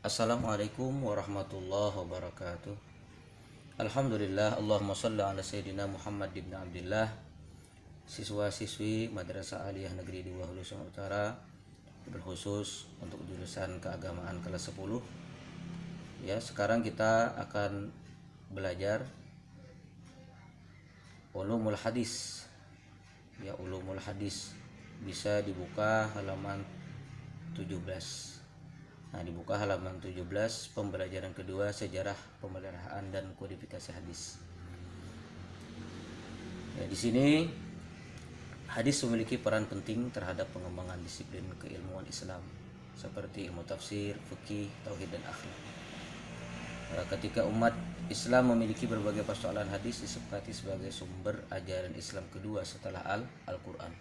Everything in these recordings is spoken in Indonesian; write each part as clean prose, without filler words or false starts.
Assalamualaikum warahmatullahi wabarakatuh. Alhamdulillah, Allahumma shalli ala sayyidina Muhammad ibn Abdullah. Siswa-siswi Madrasah Aliyah Negeri 2 Hulu Sungai Utara, berkhusus untuk jurusan keagamaan kelas 10. Ya, sekarang kita akan belajar ulumul hadis. Ya, ulumul hadis bisa dibuka halaman 17. Nah, dibuka halaman 17, pembelajaran kedua, sejarah pemeliharaan dan kodifikasi hadis. Ya, di sini hadis memiliki peran penting terhadap pengembangan disiplin keilmuan Islam seperti ilmu tafsir, fikih, tauhid dan akhlak. Ketika umat Islam memiliki berbagai persoalan, hadis disepakati sebagai sumber ajaran Islam kedua setelah Al-Quran.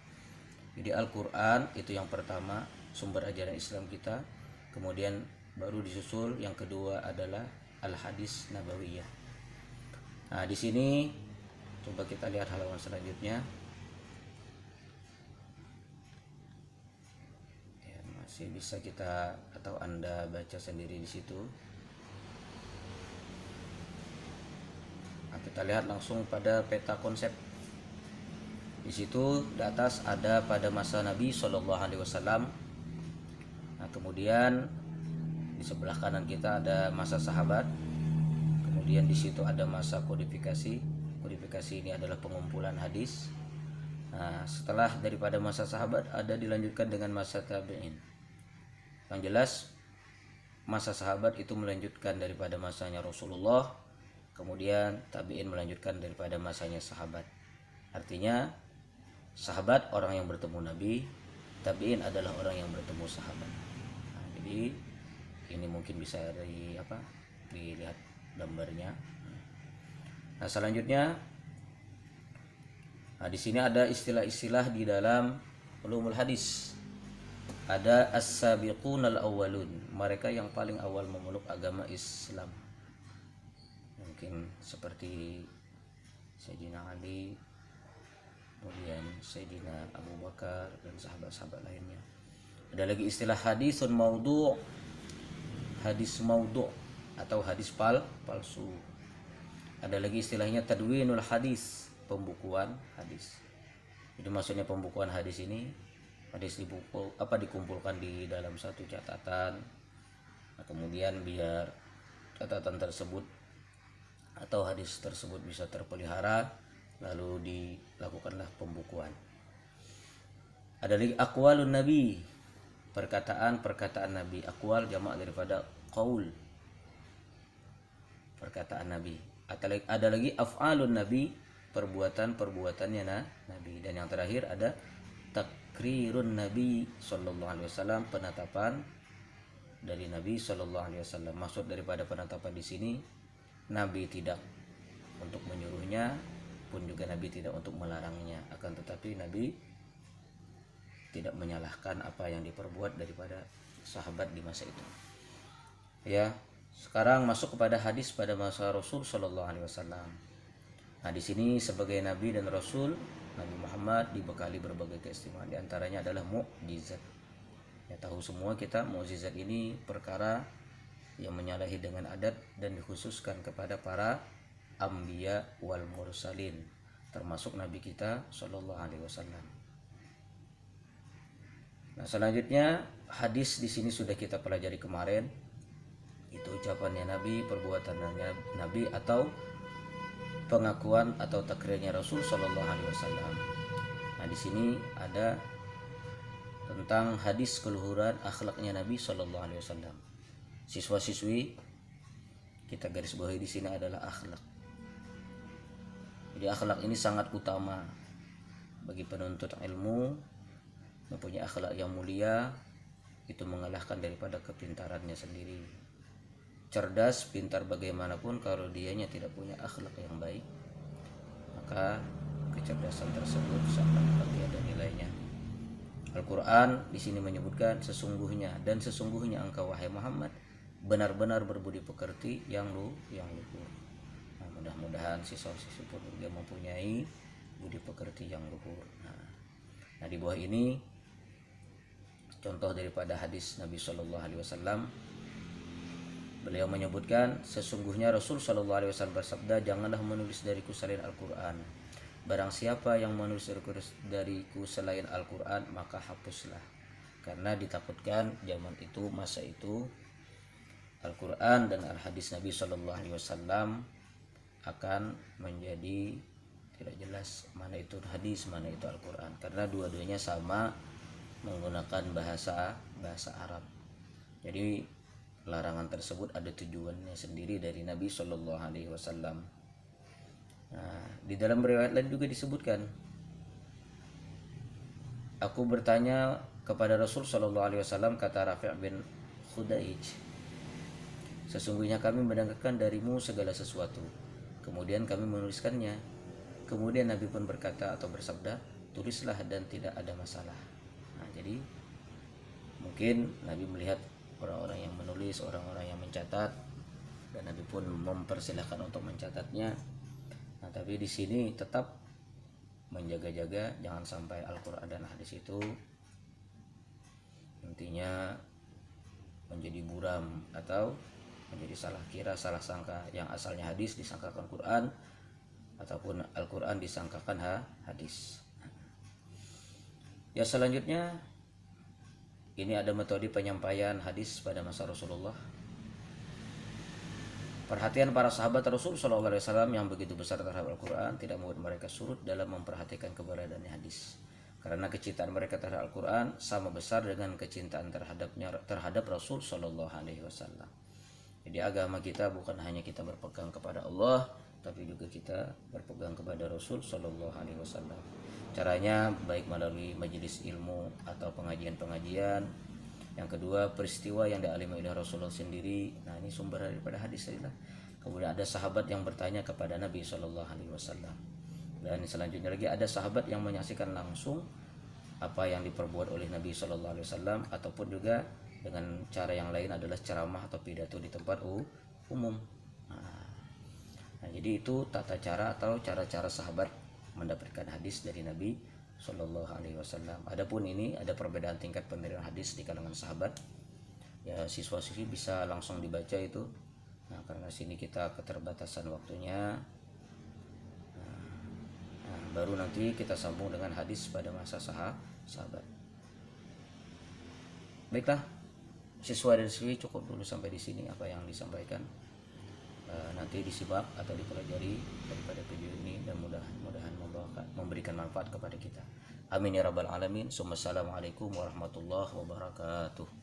Jadi Al-Quran itu yang pertama, sumber ajaran Islam kita. Kemudian baru disusul yang kedua adalah al-hadis nabawiyah. Nah, di sini coba kita lihat halaman selanjutnya. Ya, masih bisa kita atau Anda baca sendiri di situ. Nah, kita lihat langsung pada peta konsep. Di situ di atas ada pada masa Nabi SAW. Nah, kemudian di sebelah kanan kita ada masa sahabat. Kemudian di situ ada masa kodifikasi. Kodifikasi ini adalah pengumpulan hadis. Nah, setelah daripada masa sahabat ada dilanjutkan dengan masa tabi'in. Yang jelas masa sahabat itu melanjutkan daripada masanya Rasulullah. Kemudian tabi'in melanjutkan daripada masanya sahabat. Artinya sahabat orang yang bertemu Nabi, tabi'in adalah orang yang bertemu sahabat. Jadi ini mungkin bisa dilihat gambarnya. Nah, selanjutnya, di sini ada istilah-istilah di dalam ulumul hadis. Ada as-sabiqunal awwalun, mereka yang paling awal memeluk agama Islam. Mungkin seperti Sayyidina Ali, kemudian Sayyidina Abu Bakar dan sahabat-sahabat lainnya. Ada lagi istilah hadisun maudhu', hadis maudhu' atau hadis palsu. Ada lagi istilahnya tadwinul hadis, pembukuan hadis. Jadi maksudnya pembukuan hadis ini, hadis dikumpulkan di dalam satu catatan. Nah, kemudian biar catatan tersebut atau hadis tersebut bisa terpelihara, lalu dilakukanlah pembukuan. Ada lagi aqwalun nabi, perkataan Nabi. Aqwal jamak daripada qaul, perkataan Nabi. Ada lagi af'alun Nabi, perbuatannya Nabi. Dan yang terakhir ada takrirun Nabi sallallahu alaihi wasallam, penetapan dari Nabi sallallahu alaihi wasallam. Maksud daripada penetapan di sini, Nabi tidak untuk menyuruhnya, pun juga Nabi tidak untuk melarangnya, akan tetapi Nabi tidak menyalahkan apa yang diperbuat daripada sahabat di masa itu. Ya, sekarang masuk kepada hadis pada masa Rasul Shallallahu Alaihi Wasallam. Nah, di sini sebagai Nabi dan Rasul, Nabi Muhammad dibekali berbagai keistimewaan. Di antaranya adalah mukjizat. Ya, tahu semua kita mukjizat ini perkara yang menyalahi dengan adat dan dikhususkan kepada para anbiya wal mursalin, termasuk Nabi kita Shallallahu Alaihi Wasallam. Nah, selanjutnya hadis di sini sudah kita pelajari kemarin. Itu ucapannya Nabi, perbuatannya Nabi, atau pengakuan atau takrirnya Rasul Shallallahu Alaihi Wasallam. Nah, di sini ada tentang hadis keluhuran akhlaknya Nabi Shallallahu Alaihi Wasallam. Siswa-siswi, kita garis bawahi di sini adalah akhlak. Jadi akhlak ini sangat utama bagi penuntut ilmu. Mempunyai akhlak yang mulia itu mengalahkan daripada kepintarannya sendiri. Cerdas, pintar bagaimanapun, kalau dianya tidak punya akhlak yang baik, maka kecerdasan tersebut sangat tiada nilainya. Al-Quran di sini menyebutkan sesungguhnya engkau wahai Muhammad benar-benar berbudi pekerti yang luhur. Nah, mudah-mudahan siswa-siswi pun juga mempunyai budi pekerti yang luhur. Nah, di bawah ini contoh daripada hadis Nabi Shallallahu Alaihi Wasallam. Beliau menyebutkan, sesungguhnya Rasul Shallallahu Alaihi Wasallam bersabda, janganlah menulis dariku selain Al-Quran. Barang siapa yang menulis dariku selain Al-Quran, maka hapuslah. Karena ditakutkan zaman itu, masa itu, Al-Quran dan Al-Hadis Nabi Shallallahu Alaihi Wasallam akan menjadi tidak jelas mana itu hadis, mana itu Al-Quran. Karena dua-duanya sama menggunakan bahasa Arab. Jadi larangan tersebut ada tujuannya sendiri dari Nabi Shallallahu Alaihi Wasallam. Nah, di dalam riwayat lain juga disebutkan, aku bertanya kepada Rasul Shallallahu Alaihi Wasallam, kata Rafi' bin Khudaij, sesungguhnya kami mendengarkan darimu segala sesuatu, kemudian kami menuliskannya. Kemudian Nabi pun berkata atau bersabda, tulislah dan tidak ada masalah. Nah, jadi mungkin Nabi melihat orang-orang yang menulis, orang-orang yang mencatat, dan Nabi pun mempersilahkan untuk mencatatnya. Nah, tapi di sini tetap menjaga-jaga jangan sampai Al-Quran dan hadis itu intinya menjadi buram atau menjadi salah kira, salah sangka, yang asalnya hadis disangkakan Quran, ataupun Al-Quran disangkakan hadis. Ya, selanjutnya ini ada metode penyampaian hadis pada masa Rasulullah. Perhatian para sahabat Rasul Shallallahu Alaihi Wasallam yang begitu besar terhadap Al-Quran tidak membuat mereka surut dalam memperhatikan keberadaan hadis. Karena kecintaan mereka terhadap Al-Quran sama besar dengan kecintaan terhadap Rasul Shallallahu Alaihi Wasallam. Jadi agama kita bukan hanya kita berpegang kepada Allah, tapi juga kita berpegang kepada Rasul Shallallahu Alaihi Wasallam. Caranya baik melalui majelis ilmu atau pengajian-pengajian. Yang kedua, peristiwa yang dialami oleh Rasulullah sendiri. Nah, ini sumber daripada hadis adalah. Kemudian ada sahabat yang bertanya kepada Nabi Shallallahu Alaihi Wasallam. Dan selanjutnya lagi ada sahabat yang menyaksikan langsung apa yang diperbuat oleh Nabi Shallallahu Alaihi Wasallam, ataupun juga dengan cara yang lain adalah ceramah atau pidato di tempat umum. Nah, jadi itu tata cara atau cara-cara sahabat mendapatkan hadis dari Nabi Shallallahu Alaihi Wasallam. Adapun ini ada perbedaan tingkat penerimaan hadis di kalangan sahabat. Ya, siswa-siswi bisa langsung dibaca itu. Nah, karena sini kita keterbatasan waktunya. Nah, baru nanti kita sambung dengan hadis pada masa sahabat. Baiklah, siswa dan siswi cukup dulu sampai di sini apa yang disampaikan. Nanti disimak atau dipelajari daripada video ini dan mudah-mudahan memberikan manfaat kepada kita. Amin ya rabbal alamin. Assalamualaikum warahmatullahi wabarakatuh.